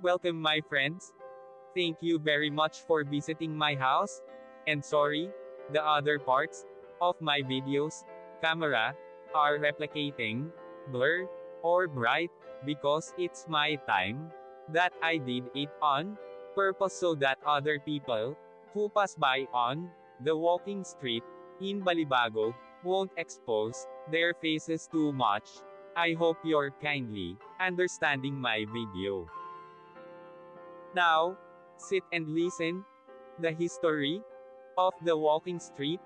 Welcome my friends. Thank you very much for visiting my house. And sorry, the other parts of my videos, camera, are replicating, blur, or bright, because it's my time that I did it on purpose so that other people who pass by on the walking street in Balibago won't expose their faces too much. I hope you're kindly understanding my video. Now, sit and listen the history of the walking street,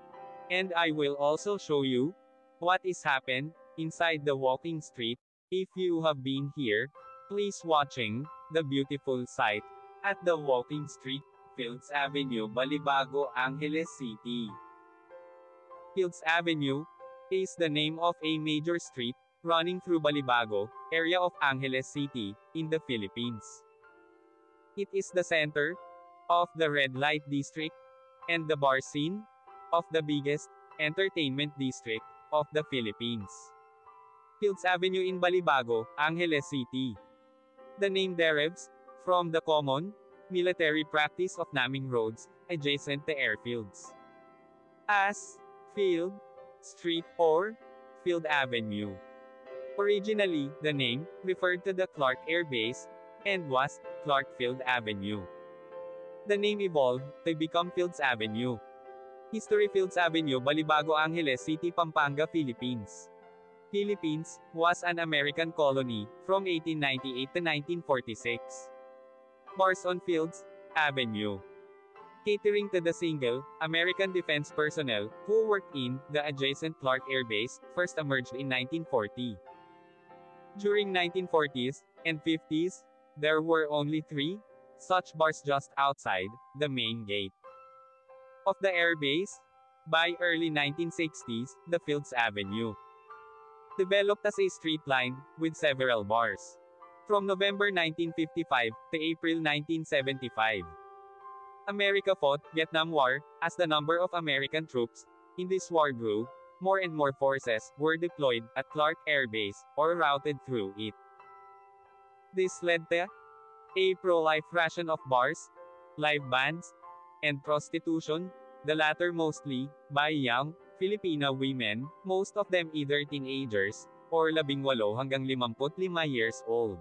and I will also show you what is happened inside the walking street. If you have been here, please watching the beautiful sight at the walking street, Fields Avenue, Balibago, Angeles City. Fields Avenue is the name of a major street running through Balibago area of Angeles City in the Philippines. It is the center of the red light district and the bar scene of the biggest entertainment district of the Philippines. Fields Avenue in Balibago, Angeles City. The name derives from the common military practice of naming roads adjacent to airfields as Field Street or Field Avenue. Originally, the name referred to the Clark Air Base and was Clark Field Avenue. The name evolved to become Fields Avenue. History: Fields Avenue, Balibago, Angeles City, Pampanga, Philippines. Philippines was an American colony from 1898 to 1946. Bars on Fields Avenue, catering to the single American defense personnel who worked in the adjacent Clark Air Base, first emerged in 1940. During 1940s and 50s, there were only 3 such bars just outside the main gate of the air base. By early 1960s, the Fields Avenue developed as a street lined with several bars. From November 1955 to April 1975, America fought Vietnam War. As the number of American troops in this war grew, more and more forces were deployed at Clark Air Base or routed through it. This led to a pro-life ration of bars, live bands, and prostitution, the latter mostly by young Filipino women, most of them either teenagers or 18 hanggang 55 years old.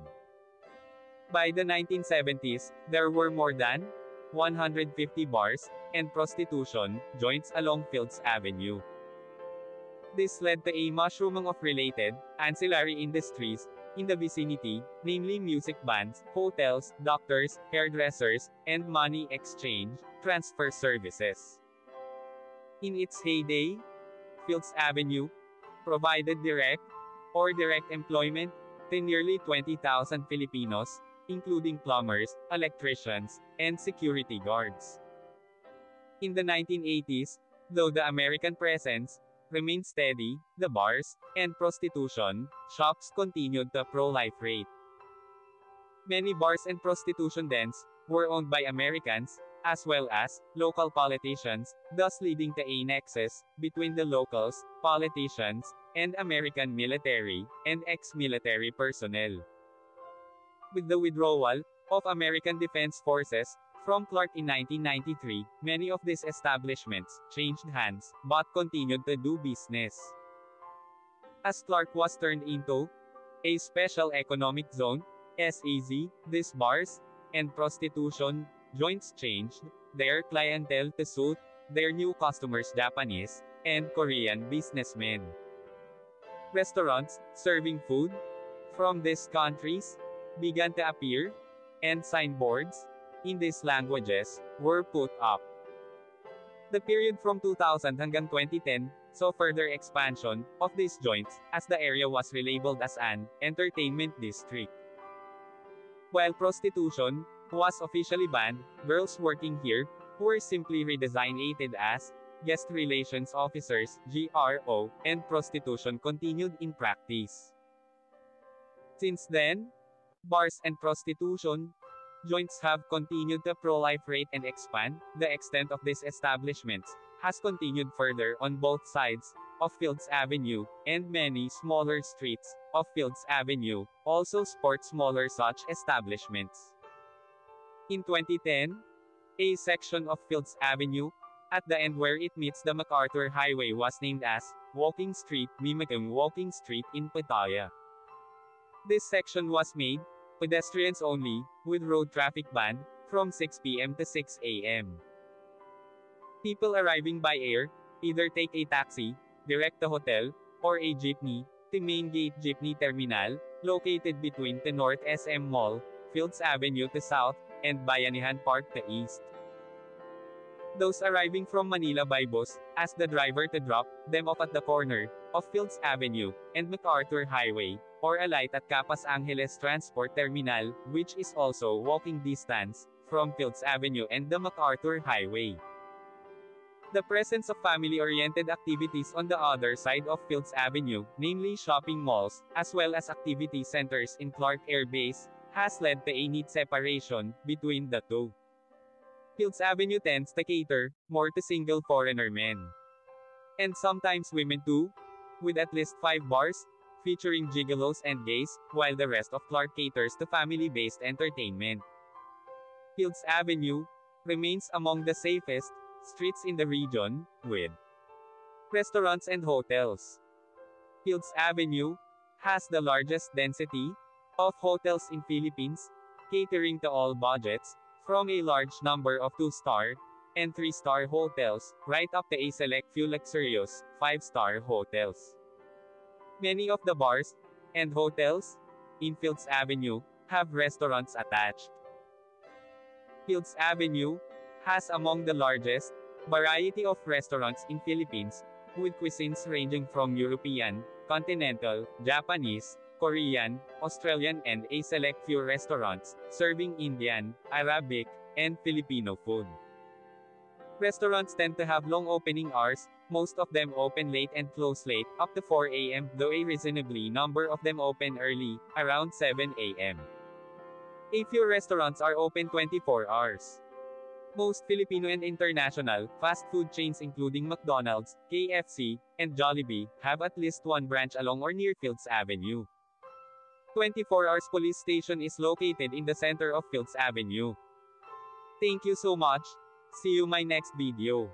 By the 1970s, there were more than 150 bars and prostitution joints along Fields Avenue. This led to a mushrooming of related ancillary industries in the vicinity, namely music bands, hotels, doctors, hairdressers, and money exchange transfer services. In its heyday, Fields Avenue provided direct or direct employment to nearly 20,000 Filipinos, including plumbers, electricians, and security guards. In the 1980s, though the American presence remained steady, the bars and prostitution shops continued the pro-life rate. Many bars and prostitution dens were owned by Americans, as well as local politicians, thus leading to a nexus between the locals, politicians, and American military and ex-military personnel. With the withdrawal of American Defense Forces from Clark in 1993, many of these establishments changed hands, but continued to do business. As Clark was turned into a Special Economic Zone, SEZ, these bars and prostitution joints changed their clientele to suit their new customers, Japanese and Korean businessmen. Restaurants serving food from these countries began to appear, and signboards in these languages were put up. The period from 2000 hanggang 2010 saw further expansion of these joints, as the area was relabeled as an entertainment district. While prostitution was officially banned, girls working here were simply redesignated as guest relations officers, GRO, and prostitution continued in practice. Since then, bars and prostitution joints have continued to pro-life rate and expand. The extent of these establishments has continued further on both sides of Fields Avenue, and many smaller streets of Fields Avenue also sport smaller such establishments. In 2010, a section of Fields Avenue, at the end where it meets the MacArthur Highway, was named as Walking Street, mimicking Walking Street in Pattaya. This section was made pedestrians only, with road traffic banned from 6 p.m. to 6 a.m. People arriving by air either take a taxi direct to hotel or a jeepney to Main Gate Jeepney Terminal, located between the North SM Mall, Fields Avenue to south, and Bayanihan Park to east. Those arriving from Manila by bus ask the driver to drop them off at the corner of Fields Avenue and MacArthur Highway, or alight at Capas Angeles Transport Terminal, which is also walking distance from Fields Avenue and the MacArthur Highway. The presence of family-oriented activities on the other side of Fields Avenue, namely shopping malls, as well as activity centers in Clark Air Base, has led to a neat separation between the two. Fields Avenue tends to cater more to single foreigner men. And sometimes women too, with at least 5 bars, featuring gigolos and gays, while the rest of Clark caters to family-based entertainment. Fields Avenue remains among the safest streets in the region, with restaurants and hotels. Fields Avenue has the largest density of hotels in Philippines, catering to all budgets, from a large number of 2-star and 3-star hotels, right up to a select few luxurious 5-star hotels. Many of the bars and hotels in Fields Avenue have restaurants attached. Fields Avenue has among the largest variety of restaurants in Philippines, with cuisines ranging from European, continental, Japanese, Korean, Australian, and a select few restaurants serving Indian, Arabic, and Filipino food. Restaurants tend to have long opening hours, most of them open late and close late, up to 4 a.m., though a reasonably number of them open early, around 7 a.m. A few restaurants are open 24 hours. Most Filipino and international fast food chains including McDonald's, KFC, and Jollibee have at least one branch along or near Fields Avenue. 24 Hours Police Station is located in the center of Fields Avenue. Thank you so much. See you my next video.